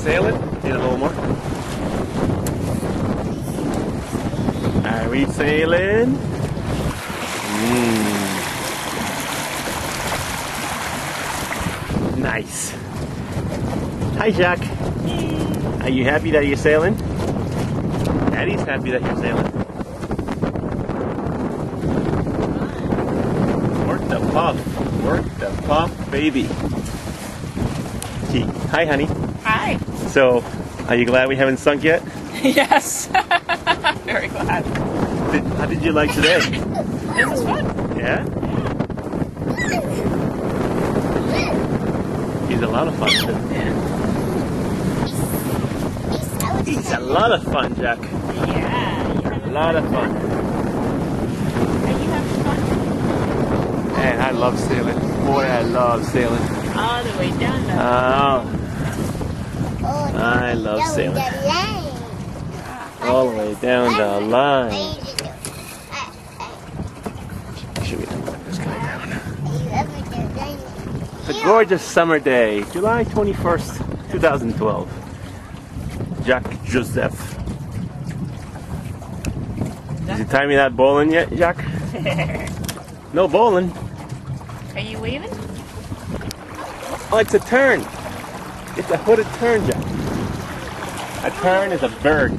sailing? Need a little more. Are we sailing? Nice. Hi, Jack. Are you happy that you're sailing? Daddy's happy that you're sailing. Work the puff. Work the puff, baby. Gee. Hi, honey. Hi. So, are you glad we haven't sunk yet? Yes. Very glad. How did you like today? This was fun. Yeah? He's a lot of fun, too. He's a lot of fun, Jack. Yeah. A lot of fun. Are you having fun? Man, I love sailing. Boy, I love sailing. All the way down the I love sailing. All the way down the line. Should we let this guy down? It's a gorgeous summer day, July 21st, 2012. Jack Joseph. Did you tie me that bowling yet, Jack? No bowling. Are you waving? Oh, it's a turn. It's a hooded turn, Jack. A turn is a bird.